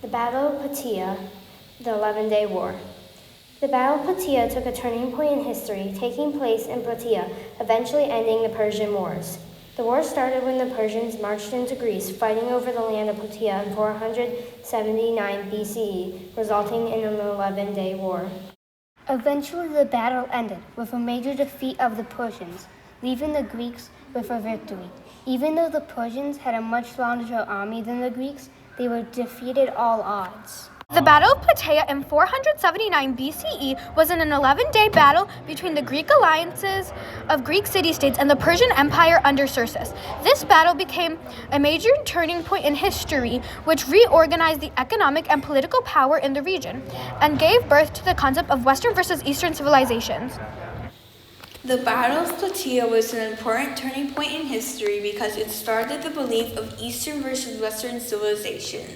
The Battle of Plataea, the 11-Day War. The Battle of Plataea took a turning point in history, taking place in Plataea, eventually ending the Persian Wars. The war started when the Persians marched into Greece, fighting over the land of Plataea in 479 BCE, resulting in an 11-day war. Eventually the battle ended with a major defeat of the Persians, leaving the Greeks with a victory. Even though the Persians had a much larger army than the Greeks, they were defeated all odds. The Battle of Plataea in 479 BCE was an 11-day battle between the Greek alliances of Greek city-states and the Persian Empire under Xerxes. This battle became a major turning point in history, which reorganized the economic and political power in the region and gave birth to the concept of Western versus Eastern civilizations. The Battle of Plataea was an important turning point in history because it started the belief of Eastern versus Western civilization.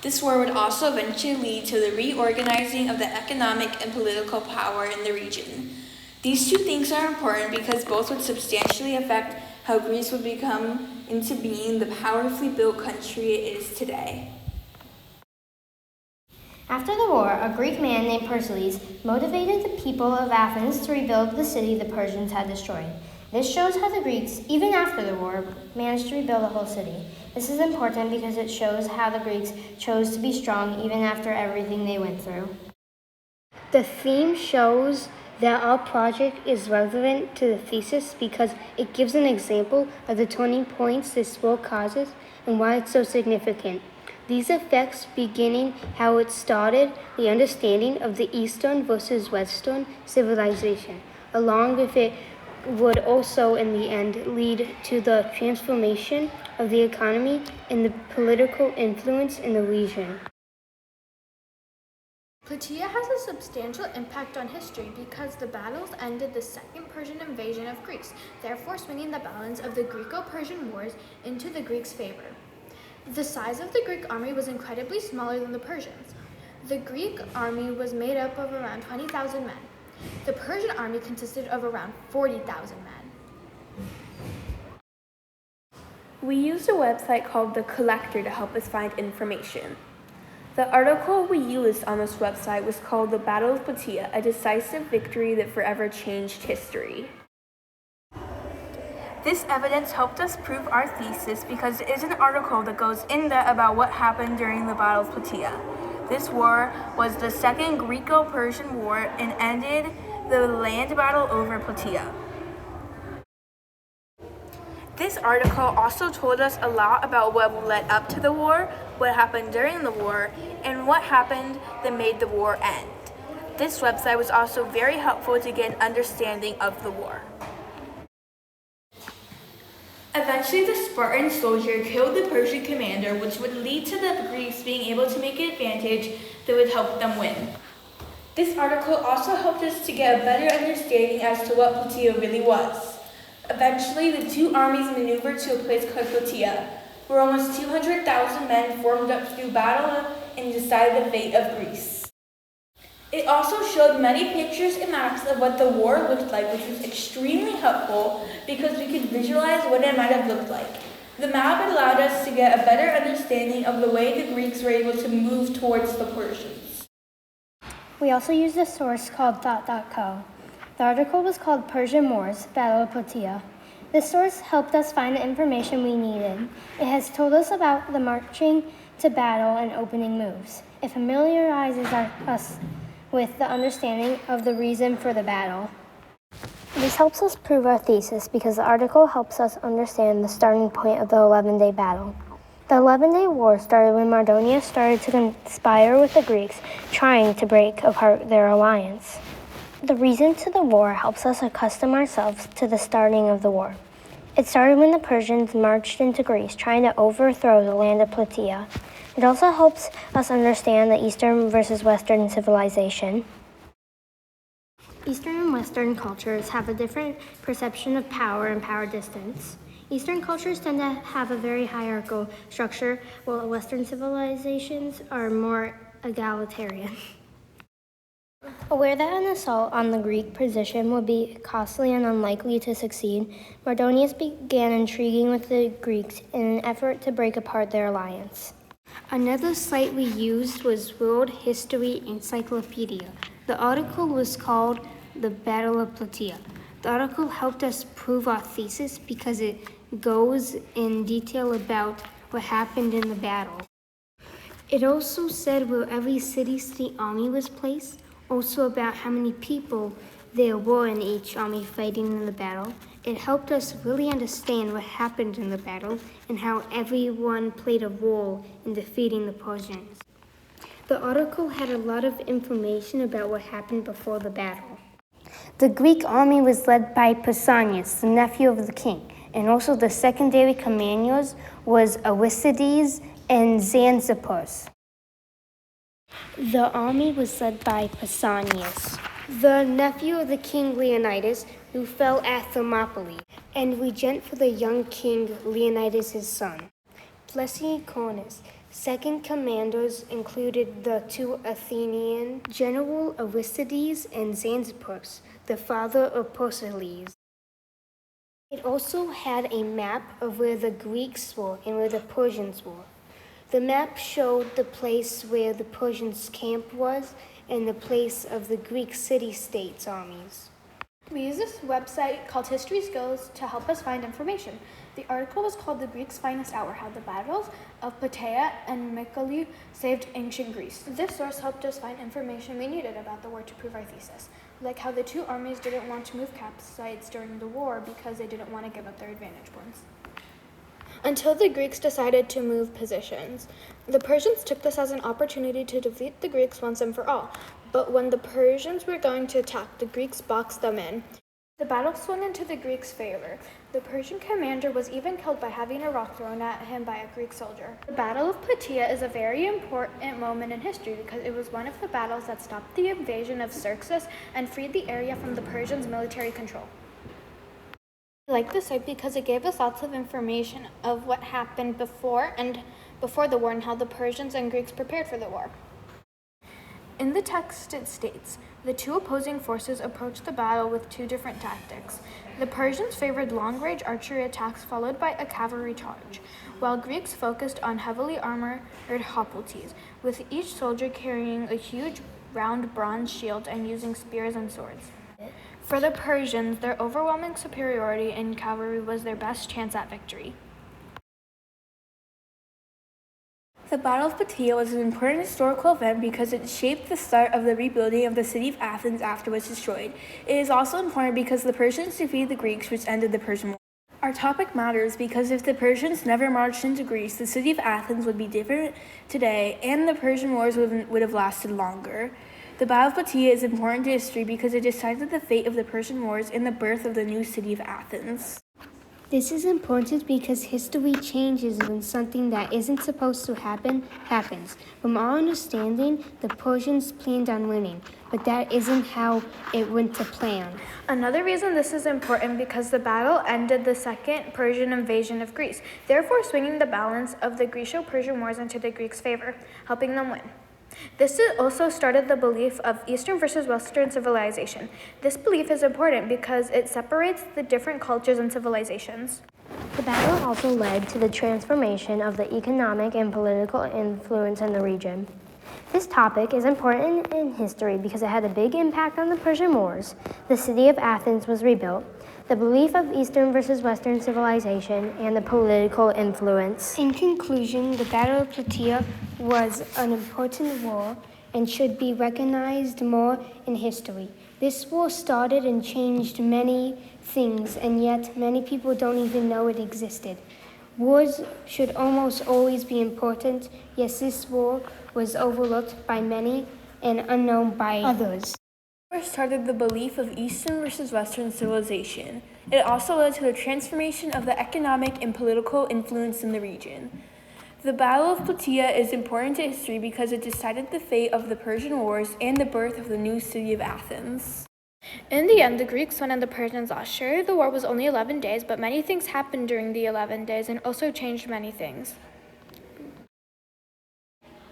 This war would also eventually lead to the reorganizing of the economic and political power in the region. These two things are important because both would substantially affect how Greece would become into being the powerfully built country it is today. After the war, a Greek man named Pericles motivated the people of Athens to rebuild the city the Persians had destroyed. This shows how the Greeks, even after the war, managed to rebuild a whole city. This is important because it shows how the Greeks chose to be strong even after everything they went through. The theme shows that our project is relevant to the thesis because it gives an example of the turning points this war causes and why it's so significant. These effects beginning how it started, the understanding of the Eastern versus Western civilization, along with it would also in the end lead to the transformation of the economy and the political influence in the region. Plataea has a substantial impact on history because the battles ended the Second Persian invasion of Greece, therefore swinging the balance of the Greco-Persian Wars into the Greeks' favor. The size of the Greek army was incredibly smaller than the Persians. The Greek army was made up of around 20,000 men. The Persian army consisted of around 40,000 men. We used a website called The Collector to help us find information. The article we used on this website was called The Battle of Plataea, a decisive victory that forever changed history. This evidence helped us prove our thesis because it is an article that goes in depth about what happened during the Battle of Plataea. This war was the Second Greco-Persian War and ended the land battle over Plataea. This article also told us a lot about what led up to the war, what happened during the war, and what happened that made the war end. This website was also very helpful to get an understanding of the war. Eventually, the Spartan soldier killed the Persian commander, which would lead to the Greeks being able to make an advantage that would help them win. This article also helped us to get a better understanding as to what Plataea really was. Eventually, the two armies maneuvered to a place called Plataea, where almost 200,000 men formed up to do battle and decide the fate of Greece. It also showed many pictures and maps of what the war looked like, which was extremely helpful because we could visualize what it might have looked like. The map allowed us to get a better understanding of the way the Greeks were able to move towards the Persians. We also used a source called Thought.co. The article was called Persian Wars, Battle of Plataea. This source helped us find the information we needed. It has told us about the marching to battle and opening moves. It familiarizes us with the understanding of the reason for the battle. This helps us prove our thesis because the article helps us understand the starting point of the 11-day battle. The 11-day war started when Mardonius started to conspire with the Greeks, trying to break apart their alliance. The reason to the war helps us accustom ourselves to the starting of the war. It started when the Persians marched into Greece, trying to overthrow the land of Plataea. It also helps us understand the Eastern versus Western civilization. Eastern and Western cultures have a different perception of power and power distance. Eastern cultures tend to have a very hierarchical structure, while Western civilizations are more egalitarian. Aware that an assault on the Greek position would be costly and unlikely to succeed, Mardonius began intriguing with the Greeks in an effort to break apart their alliance. Another site we used was World History Encyclopedia. The article was called The Battle of Plataea. The article helped us prove our thesis because it goes in detail about what happened in the battle. It also said where every city-state army was placed, also about how many people there were in each army fighting in the battle. It helped us really understand what happened in the battle and how everyone played a role in defeating the Persians. The article had a lot of information about what happened before the battle. The Greek army was led by Pausanias, the nephew of the king, and also the secondary commanders was Aristides and Xanthippus. The army was led by Pausanias, the nephew of the king Leonidas, who fell at Thermopylae, and regent for the young king Leonidas' son. Plesicornis. Second commanders included the two Athenian general Aristides and Xanthippus, the father of Pericles. It also had a map of where the Greeks were and where the Persians were. The map showed the place where the Persians' camp was and the place of the Greek city-states armies. We use this website called History Skills to help us find information. The article was called The Greeks' Finest Hour, How the Battles of Plataea and Mycale Saved Ancient Greece. This source helped us find information we needed about the war to prove our thesis, like how the two armies didn't want to move campsites during the war because they didn't want to give up their advantage points. Until the Greeks decided to move positions. The Persians took this as an opportunity to defeat the Greeks once and for all, but when the Persians were going to attack, the Greeks boxed them in. The battle swung into the Greeks' favor. The Persian commander was even killed by having a rock thrown at him by a Greek soldier. The Battle of Plataea is a very important moment in history because it was one of the battles that stopped the invasion of Xerxes and freed the area from the Persians' military control. I like this site because it gave us lots of information of what happened before the war and how the Persians and Greeks prepared for the war. In the text it states, the two opposing forces approached the battle with two different tactics. The Persians favored long-range archery attacks followed by a cavalry charge, while Greeks focused on heavily armored hoplites, with each soldier carrying a huge round bronze shield and using spears and swords. For the Persians, their overwhelming superiority in cavalry was their best chance at victory. The Battle of Plataea was an important historical event because it shaped the start of the rebuilding of the city of Athens after it was destroyed. It is also important because the Persians defeated the Greeks, which ended the Persian War. Our topic matters because if the Persians never marched into Greece, the city of Athens would be different today, and the Persian Wars would have lasted longer. The Battle of Plataea is important to history because it decided the fate of the Persian Wars and the birth of the new city of Athens. This is important because history changes when something that isn't supposed to happen happens. From our understanding, the Persians planned on winning, but that isn't how it went to plan. Another reason this is important because the battle ended the second Persian invasion of Greece, therefore swinging the balance of the Greco-Persian Wars into the Greeks' favor, helping them win. This also started the belief of Eastern versus Western civilization. This belief is important because it separates the different cultures and civilizations. The battle also led to the transformation of the economic and political influence in the region. This topic is important in history because it had a big impact on the Persian Wars. The city of Athens was rebuilt, the belief of Eastern versus Western civilization, and the political influence. In conclusion, the Battle of Plataea was an important war and should be recognized more in history. This war started and changed many things, and yet many people don't even know it existed. Wars should almost always be important. Yes, this war was overlooked by many and unknown by others. War started the belief of Eastern versus Western civilization. It also led to the transformation of the economic and political influence in the region. The Battle of Plataea is important to history because it decided the fate of the Persian Wars and the birth of the new city of Athens. In the end, the Greeks won and the Persians lost. Sure, the war was only 11 days, but many things happened during the 11 days and also changed many things.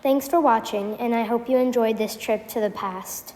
Thanks for watching, and I hope you enjoyed this trip to the past.